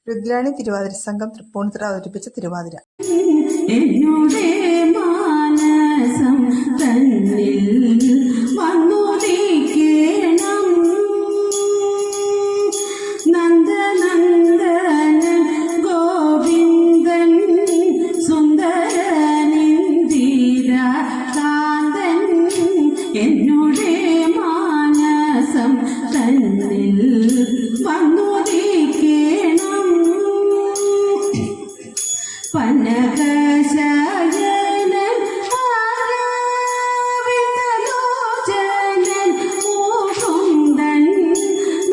രുദ്രാണി തിരുവാതിര സംഘം തൃപ്പൂണിത്തുറ അവതരിപ്പിച്ച തിരുവാതിര. എന്നോടെ മാനസം തന്നിൽ വന്നുദിക്കണം നന്ദനന്ദനൻ ഗോവിന്ദൻ സുന്ദരനിന്ദിരകാന്തൻ എന്നോടെ മാനസം തന്നിൽ വന്നുദിക്കണം പനകശയനൻ ആരാവിതലോചനൻ മുകുന്ദൻ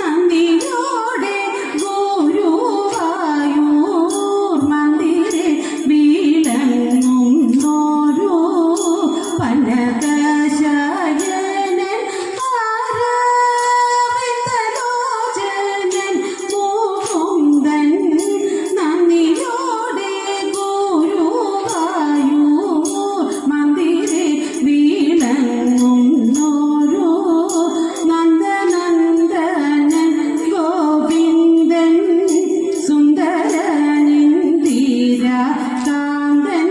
നന്ദിയോടെ ഗുരുവായൂർ മന്ദിരെ വീഴങ്ങുന്നോരോ പനകശയനൻ ആരാവിതലോചനൻ മുകുന്ദൻ നന്ദിയോടെ മന്ദിരെ വീഴങ്ങുന്നോരോ നന്ദനന്ദനൻ ഗോവിന്ദൻ സുന്ദരനിന്ദിരകാന്തൻ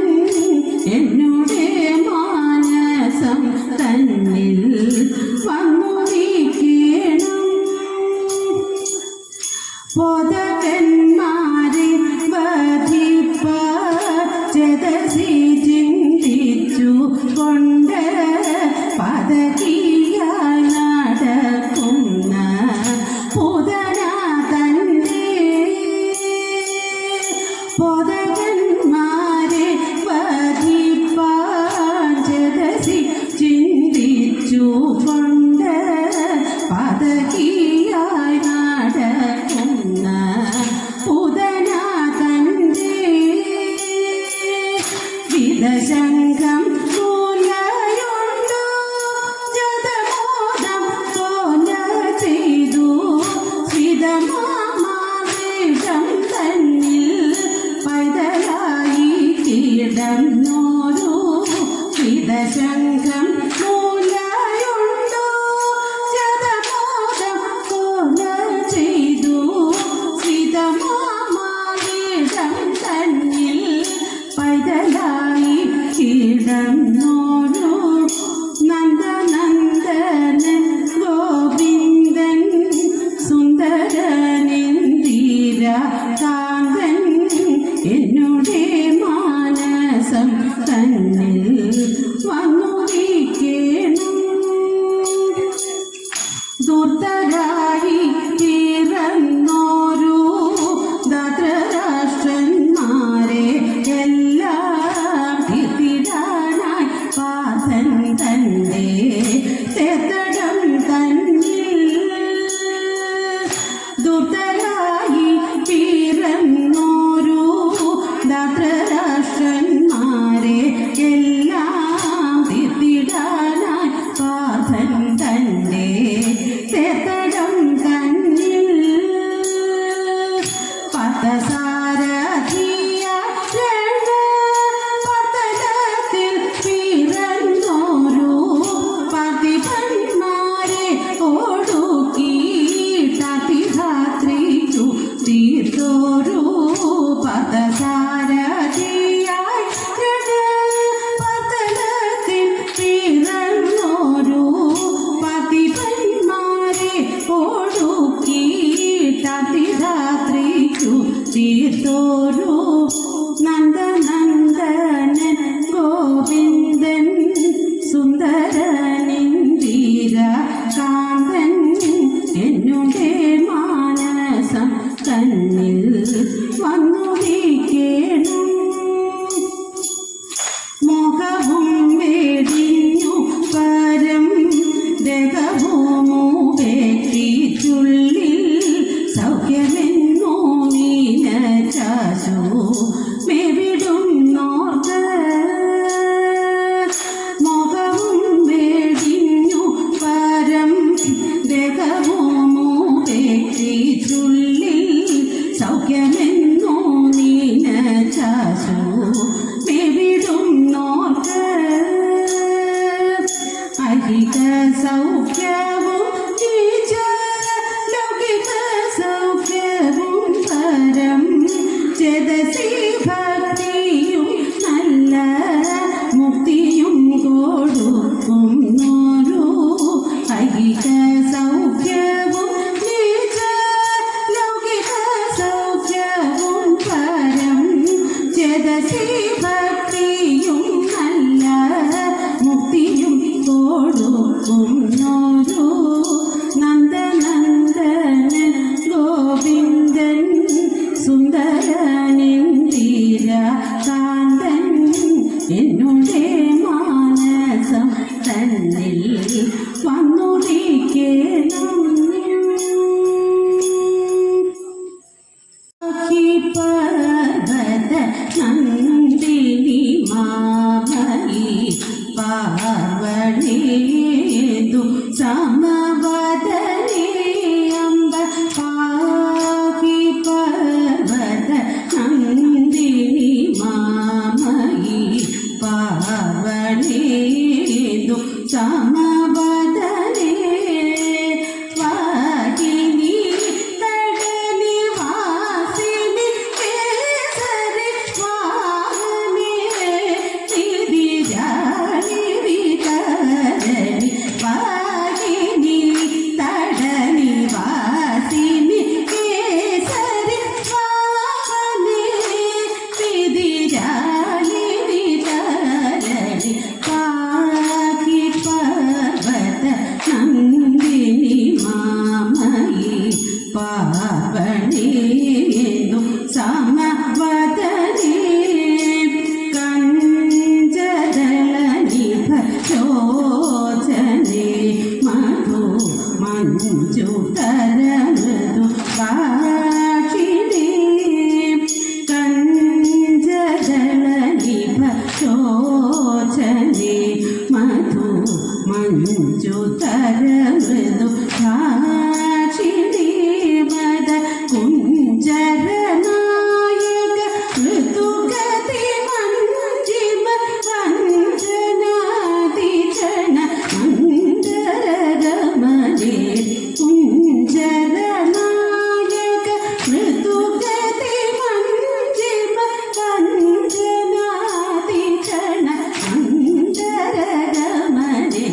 എന്നോടെ മാനസം തന്നിൽ വന്നുദിക്കണം പൊതകന്മാരെ വധിപ്പ ചേതസി ചിന്തിച്ചു കൊണ്ട് പദകിയായി നടക്കുന്ന പുതന തന്റെ പൊതകന്മാരെ വധിപ്പാൻ ചേതസി ചിന്തിച്ചു കൊണ്ട് പദകിയായി നടക്കുന്ന പുതന തന്റെ വിദശങ്കം മൂലയുണ്ടു ജതമോദം തോല ചെയ്തു സ്മിതമാവേഷം തന്നിൽ പൈതലായി കിടന്നോരു വിദശങ്കം മൂലയുണ്ടു ജതമോദം തോല ചെയ്തു സ്മിതമാവേഷം തന്നിൽ പൈതലായി കിടന്നോരു നന്ദനന്ദനൻ ഗോവിന്ദൻ സുന്ദരനിന്ദിരകാന്തൻ എന്നോടെ മാനസം തന്നിൽ വന്നുദിക്കണം ദുർധരായി തീർന്നോരു ധൃതരാഷ്ട്രന്മാരെ എല്ലാം തിടാനായി പാർഥൻ തന്റെ തേത്തടം തന്നിൽ ദുർധരായി തീർന്നോരു ധൃതരാഷ്ട്രന്മാരെ എല്ലാം തിടാനായി പാർഥൻ തന്റെ തേത്തടം തന്നിൽ പത്തസാരഥിയിൽ പിറന്നോരു പതിപന്മാരെ ഒടുക്കിയിട്ടതിധാത്രിക്കു തീർത്തോരു പത്തസാരഥിയായി പത്തനത്തിൽ പിറന്നോരു പതിപന്മാരെ ഒടുക്കിയിട്ടതിധാത്രിക്കു തീർത്തോരു നന്ദനന്ദനൻ ഗോവിന്ദൻ സുന്ദരനിന്ദിരകാന്തൻ എന്നോടെ മാനസം തന്നിൽ വന്നുദിക്കണം മോഹവും വേടിഞ്ഞു പരം ദേഹഭൂമുവേറ്റിച്ചുള്ളിൽ സൗഖ്യമെന്നോ നീനച്ചാശു മേവിടുന്നോർത്ത് മോഹവും വേടിഞ്ഞു പരം ദേഹഭൂമുവേറ്റിച്ചുള്ളിൽ സൗഖ്യമെന്നോ നീനച്ചാശു മേവിടുന്നോർത്ത് അഹിക സൗഖ്യവും ലൗകിക സൗഖ്യവും പരം ചേതസി ഭക്തിയും നല്ല മുക്തിയും കൊടുക്കുന്നോരു ഐഹിക സൗഖ്യവും നിജ ലൗകിക സൗഖ്യവും പരം ചേതസി ഭക്തിയും നല്ല മുക്തിയും കൊടുക്കുന്നോരു നന്ദനന്ദനൻ ഗോവിന്ദൻ സുന്ദരനിന്ദിര കാന്തൻ എന്നുടെ മാനസം തന്നിൽ വന്നുദിക്കണം പർവത നന്ദിനി മാമയി പാർവണേതു സമവദനേ അംബ പാഹി പർവത നന്ദിനി മാമയി പാർവണേതു സമവദനേ വാഹിനി തടനി വാസിനി കേസരി വാഹനേ തിരിജാനി വിതരണി വാഹിനി തടനി വാസിനി കേസരി വാഹനേ തിരിജാനി വിതരണി പാഹി പർവത നന്ദിനി മാമയി പാവണേതു സമവദനേ കഞ്ചദളനിഭ ചോചനേ മധു മഞ്ജുതര മൃദു കാഠിനേ കഞ്ചദളനിഭ ചോചനേ മധു മഞ്ജുതര മൃദു കാഠിനേ മദ കുഞ്ചരനായക ഋതുഗതി മഞ്ജിമ വഞ്ചനാദിചന മന്ദരഗമനേ കുഞ്ചരനായക ഋതുഗതി മഞ്ജിമ വഞ്ചനാദിചന മന്ദരഗമനേ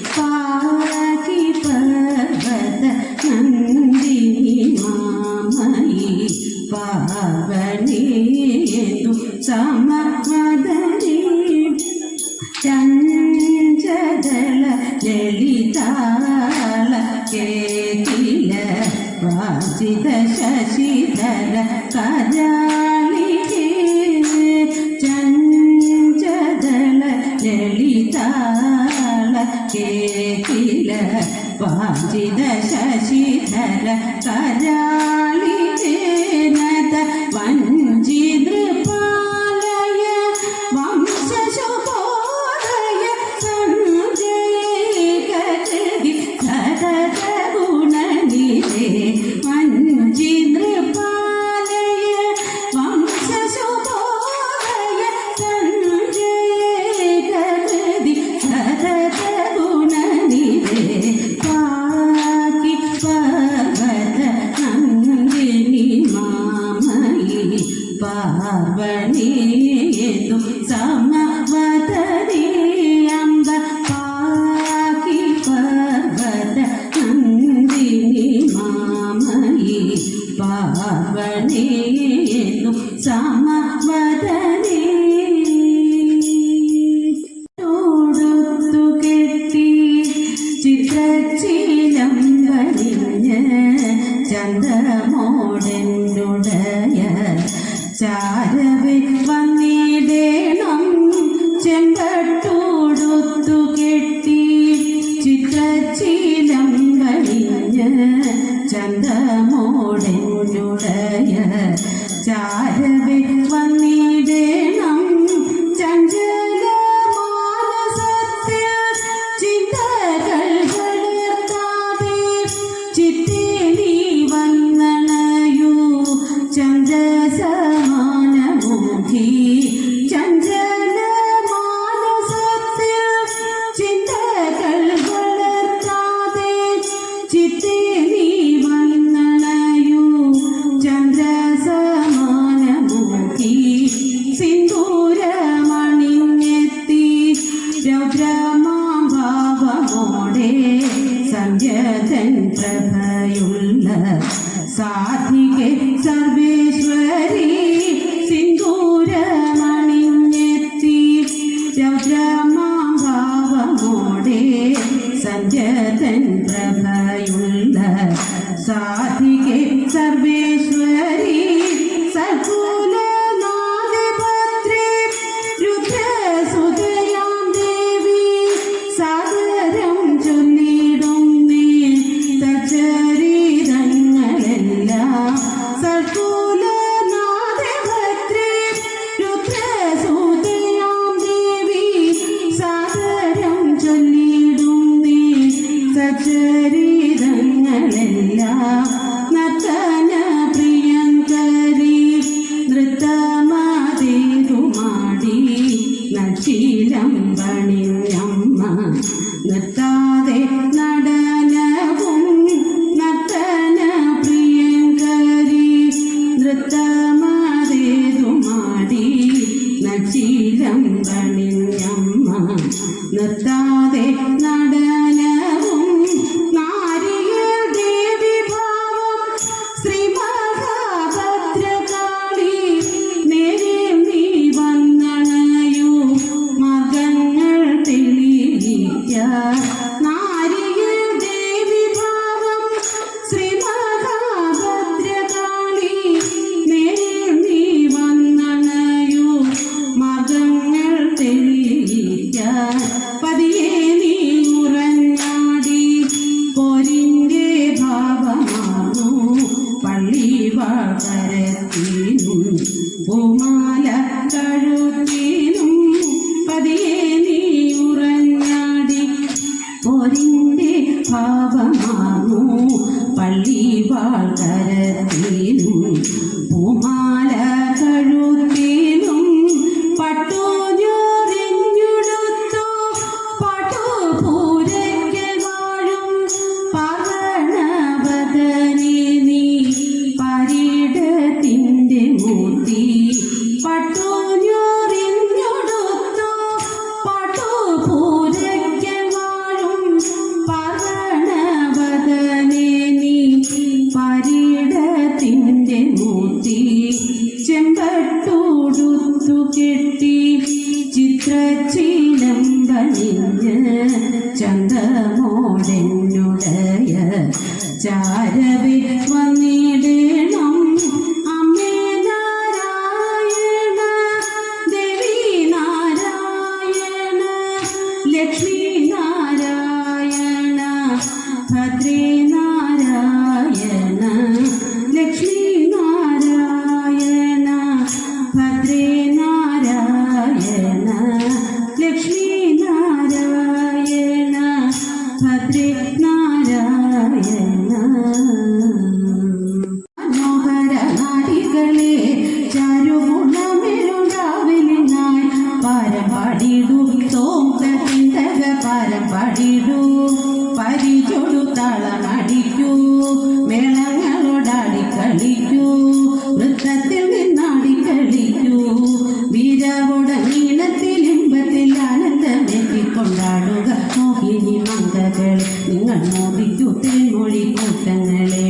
പാഹി പർവത നന്ദിനി മാമയി പാവണേതു സമവദനേ ചഞ്ചദള ലളിതാള കേകില വാചിത ശശിധര കരാളികേ ചഞ്ചദള ലളിതാള കേകില വാചിത ശശിധര കരാളികേ നത വഞ്ചിതൃപാലയ വംശശുഭോദയ സഞ്ജയകൃതി സതത ഗുണനിധേ വഞ്ചിതൃപാലയ വംശശുഭോദയ സഞ്ജയകൃതി സതത ഗുണനിധേ പാഹി പർവത നന്ദിനി മാമയി പാർവണേതു സമവദനേ അംബ പാഹി പർവത നന്ദിനി മാമയി പാർവണേതു സമവദനേ ോടുത്തു കെട്ടി ചിത്രച്ചിലമ്പണിഞ്ഞ് ചന്ദ്രമോടെന്നുടയ ചാരവെ വന്നിടേണം ചെമ്പട്ടോടുത്തു കെട്ടി ചിത്രച്ചിലമ്പണിഞ്ഞ് ചന്ദ്രമോടെന്നുടയ ചാരവെ വന്നിടേണം ചഞ്ചല മാനസത്തിൽ ചിന്തകൾ വളർത്താതെ ചിത്തേ നീ വന്നണയൂ ചന്ദ്രസമാനമുഖി ചഞ്ചല മാനസത്തിൽ ചിന്തകൾ വളർത്താതെ ചിത്തേ നീ വന്നണയൂ ചന്ദ്രസമാനമുഖി പൂമാല കഴുത്തിനും പതിയെ നീ ഉറഞ്ഞാടി പോരിന്റെ ഭാവമാണു പള്ളിവാൾ കരത്തിനും പൂമാല കഴുത്തിനും പട്ടുഞ്ഞൊറിഞ്ഞുടുത്തു പട്ടുപൂരയ്ക്കൽ വാഴും പകണവദനെ നീ പരീടത്തിന്റെ മൂർത്തി പട്ടുഞ്ഞൊറിഞ്ഞുടുത്തു പട്ടുപൂരയ്ക്കൽ വാഴും പകണവദനെ നീ പരീടത്തിന്റെ മൂർത്തി ചെമ്പട്ടുടുത്തു കെട്ടി ചിത്രശീലമ്പണിഞ്ഞ് ചന്തമോടെന്നുടയ ചാരവേ വന്നിടണം അമ്മേ നാരായണ ദേവി നാരായണ ലക്ഷ്മി നാരായണ ഭദ്രേ നാരായണ ലക്ഷ്മി നാരായണ ഭദ്രേ നാരായണ ലക്ഷ്മി നാരായണ ഭദ്രേ നാരായണ മനോഹര നാരികളെ ചാരുഗുണമിരുണ്ടാവിലിനായി പാരം പാടിടൂ തോന്തക പാരം പാടിടൂ പരിചൊടു താളമടിക്കൂ മേളങ്ങളോടാടി കളിക്കൂ വൃത്തത്തിൽ നിന്നാടി കളിക്കൂ വീരവോട നീളത്തിൽ ഇമ്പത്തിൽ ആനന്ദമെത്തിക്കൊണ്ടാടുക മോഹിനി മംഗകളെ നിങ്ങൾ മോദിക്കൂ തേൻമൊഴി കൂട്ടങ്ങളെ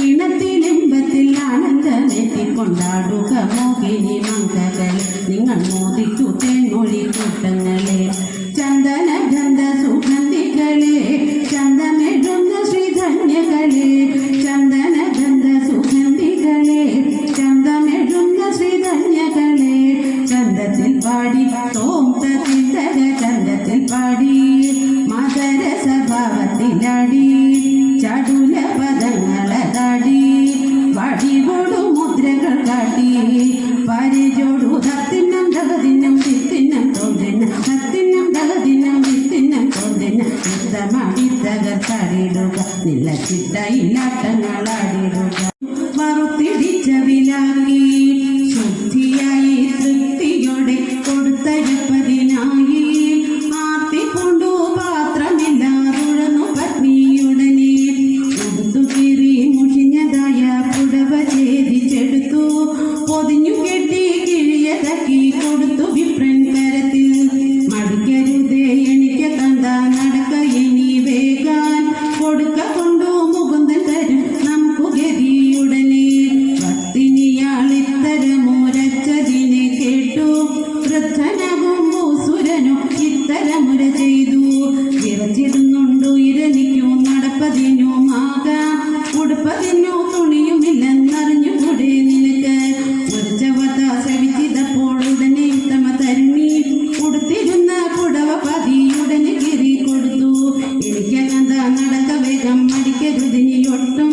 ഈണത്തിൽ ഇമ്പത്തിൽ ആനന്ദമെത്തിക്കൊണ്ടാടുക മോഹിനി മംഗകളെ നിങ്ങൾ മോദിക്കൂ തേൻമൊഴി കൂട്ടങ്ങളെ ചന്ദന ഗന്ധ സുഗന്ധികളെ ചന്ദമെഴുന്ന ശ്രീധന്യകളെ ചന്ദന ഗന്ധ സുഗന്ധികളെ ചന്ദമെഴുന്ന ശ്രീധന്യകളെ ചന്ദത്തിൽ പാടി തോന്തത്തിന്തക ചന്ദത്തിൽ പാടി മദര സ്വഭാവത്തിലാടി ചടുല പദങ്ങളതാടി വടിവോടു മുദ്രകൾ കാട്ടി പരിചോടു തത്തിനം തകതിനം വിത്തിനം തോന്നിനം തത്തിനം തകതിനം വിത്തിനം തോന്നിനം യുദ്ധമാടി തകർത്തടിടുക നില ചിട്ടയില്ലാട്ടങ്ങളാടിടുക വറുത്തിടിച്ച വിലാക്കി ശുദ്ധിയായി തൃപ്തിയോടെ കൊടുത്തയപ്പതിനായി ആർത്തിക്കൊണ്ടു പാത്രമില്ലാതുഴന്നു പത്നിയുടനെ ഉടുത്തുകീറി മുഷിഞ്ഞതായ പുടവ ഛേദിച്ചെടുത്തു പൊതിഞ്ഞു കെട്ടി കിഴിയതാക്കി കൊടുത്തു വിപ്രൻ കരത്തിൽ മടിക്കരുതേ എനിക്ക് കണ്ട നടക്ക ഇനി വേഗാൻ കൊടുക്ക കൊണ്ടു മുകുന്ദൻ തരും നമുക്ക് ഗതിയുടനെ ഭക്തിനിയാളിത്തരമുരച്ചതിനെ കേട്ടു വൃദ്ധനവും ഭൂസുരനും ഇത്തരമുര ചെയ്തു വിറച്ചിരുന്നുണ്ടു ഇരനിക്കു നടപ്പതിനുമാകാം ഉടുപ്പതിനു തുണിയുമില്ലെന്നറിഞ്ഞുകൂടെ നിനക്ക് ഉരച്ചവത ശ്രവിച്ചിതപ്പോൾ ഉടനെ ഉത്തമ തരുണി ഉടുത്തിരുന്ന പുടവ പതിയുടനെ കീറി കൊടുത്തു എനിക്കകന്ത നടക്ക വേഗം മടിക്കരുതിനിയൊട്ടും